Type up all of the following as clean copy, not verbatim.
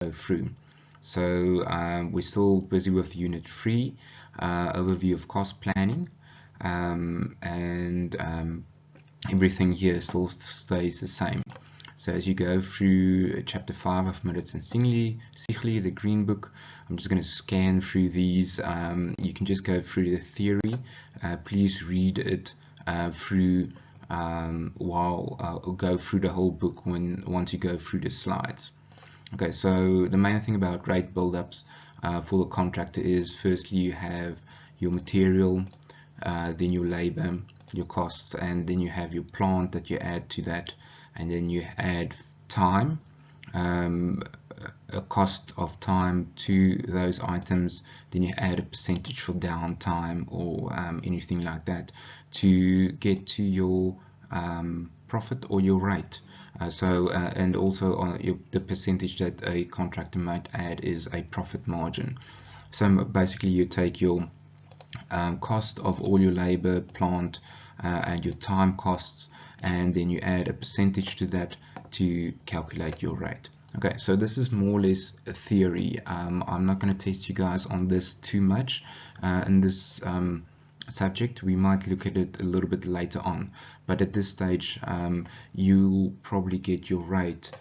go through. So we're still busy with Unit 3, overview of cost planning, and everything here still stays the same. So as you go through Chapter 5 of Maritz and Sigley, the Green Book, I'm just going to scan through these. You can just go through the theory. Please read it through while go through the whole book once you go through the slides. Okay, so the main thing about rate build-ups for the contractor is, firstly, you have your material, then your labor, your costs, and then you have your plant that you add to that, and then you add time, a cost of time to those items, then you add a percentage for downtime or anything like that to get to your profit or your rate. And also on the percentage that a contractor might add is a profit margin. So basically you take your cost of all your labor, plant, and your time costs, and then you add a percentage to that to calculate your rate. Okay, so this is more or less a theory. I'm not going to test you guys on this too much in this subject. We might look at it a little bit later on, but at this stage you'll probably get your rate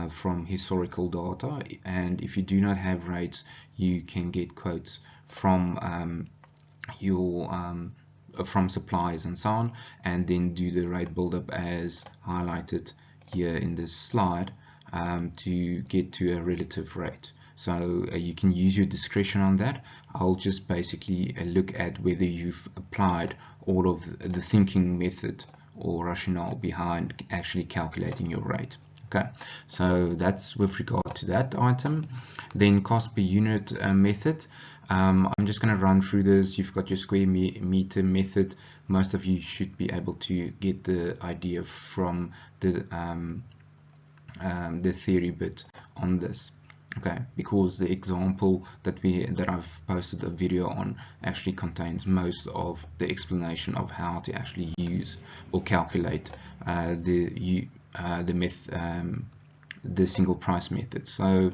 from historical data, and if you do not have rates, you can get quotes from from suppliers and so on, and then do the rate build-up as highlighted here in this slide to get to a relative rate. So you can use your discretion on that. I'll just basically look at whether you've applied all of the thinking method or rationale behind actually calculating your rate. Okay, so that's with regard to that item. Then cost per unit method. I'm just going to run through this. You've got your square meter method. Most of you should be able to get the idea from the theory bit on this. Okay, because the example that I've posted a video on actually contains most of the explanation of how to actually use or calculate the single price method. So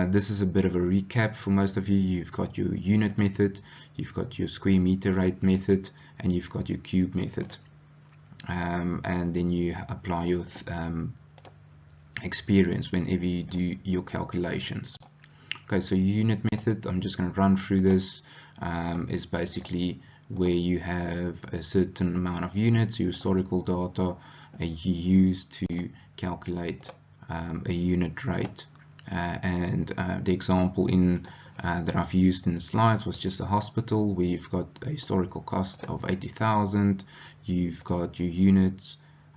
this is a bit of a recap for most of you. You've got your unit method, you've got your square meter rate method, and you've got your cube method, and then you apply your experience whenever you do your calculations. Okay, so unit method, I'm just going to run through this, is basically where you have a certain amount of units, your historical data you use to calculate a unit rate, and the example that I've used in the slides was just a hospital where you've got a historical cost of 80,000, you've got your units,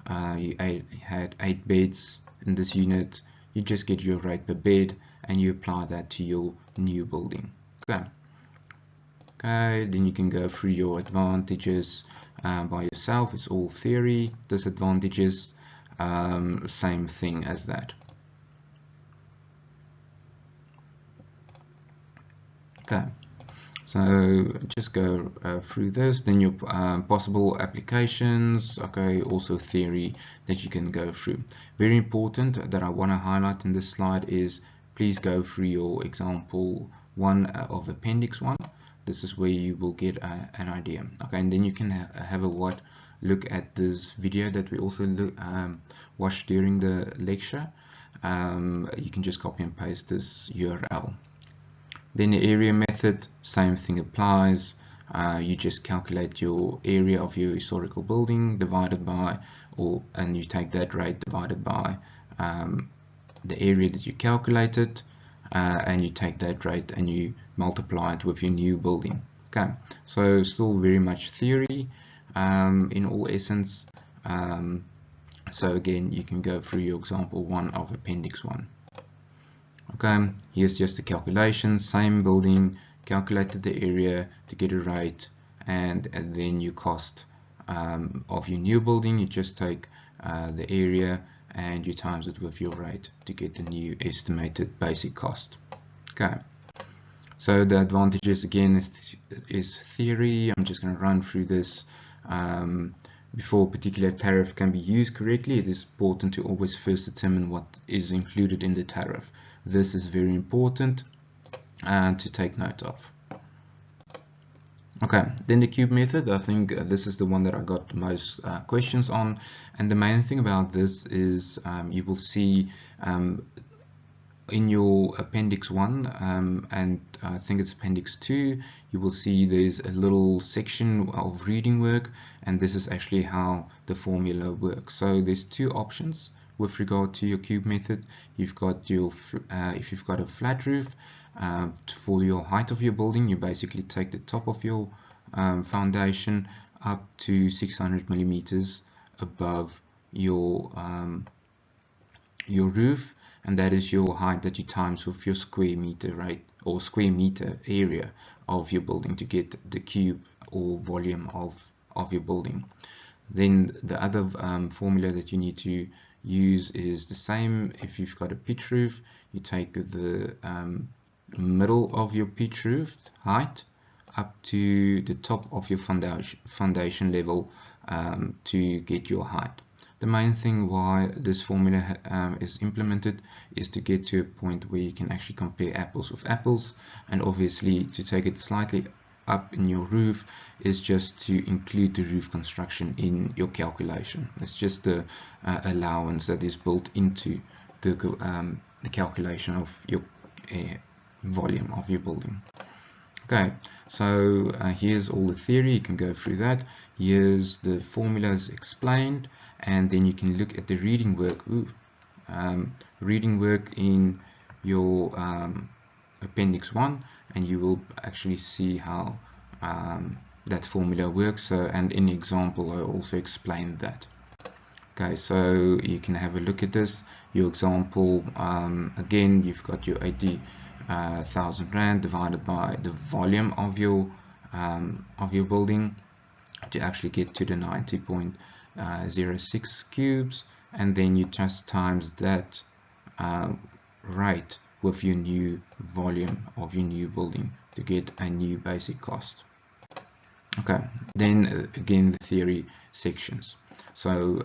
you had 8 beds in this unit, you just get your rate per bed and you apply that to your new building. Okay, then you can go through your advantages by yourself. It's all theory. Disadvantages, same thing as that. Okay, so just go through this, then your possible applications. Okay, also theory that you can go through. Very important that I want to highlight in this slide is please go through your example 1 of appendix 1. This is where you will get an idea. Okay, and then you can have a look at this video that we also watched during the lecture. You can just copy and paste this URL. Then the area method, same thing applies. You just calculate your area of your historical building divided by, and you take that rate divided by the area that you calculated, and you take that rate and you multiply it with your new building. Okay, so still very much theory in all essence. So again, you can go through your example 1 of appendix 1. Okay, here's just the calculation, same building, calculated the area to get a rate, and then your cost of your new building. You just take the area and you times it with your rate to get the new estimated basic cost. Okay, so the advantages again is theory. I'm just going to run through this. Before a particular tariff can be used correctly, it is important to always first determine what is included in the tariff. this is very important to take note of. Okay, then the cube method, I think this is the one that I got the most questions on, and the main thing about this is you will see in your appendix 1 and I think it's appendix 2, you will see there's a little section of reading work, and this is actually how the formula works. So there's two options with regard to your cube method. You've got your if you've got a flat roof, for your height of your building, you basically take the top of your foundation up to 600 millimeters above your roof, and that is your height that you times with your square meter rate or square meter area of your building to get the cube or volume of your building. Then the other formula that you need to use is the same. If you've got a pitch roof, you take the middle of your pitch roof height up to the top of your foundation level to get your height. The main thing why this formula is implemented is to get to a point where you can actually compare apples with apples, and obviously to take it slightly up in your roof is just to include the roof construction in your calculation. It's just the allowance that is built into the calculation of your volume of your building. Okay, so here's all the theory, you can go through that. Here's the formulas explained, and then you can look at the reading work. Reading work in your appendix 1, and you will actually see how that formula works. So, and in the example I also explained that. Okay, so you can have a look at this. Your example, again, you've got your 80,000 Rand divided by the volume of your building to actually get to the 90.06 cubes, and then you just times that rate with your new volume of your new building to get a new basic cost. Okay, then again the theory sections. So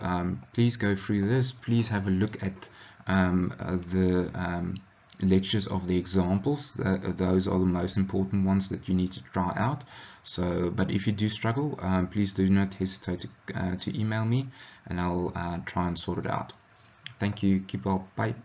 please go through this. Please have a look at the lectures of the examples. Those are the most important ones that you need to try out. So, but if you do struggle, please do not hesitate to email me, and I'll try and sort it out. Thank you. Keep up. Bye.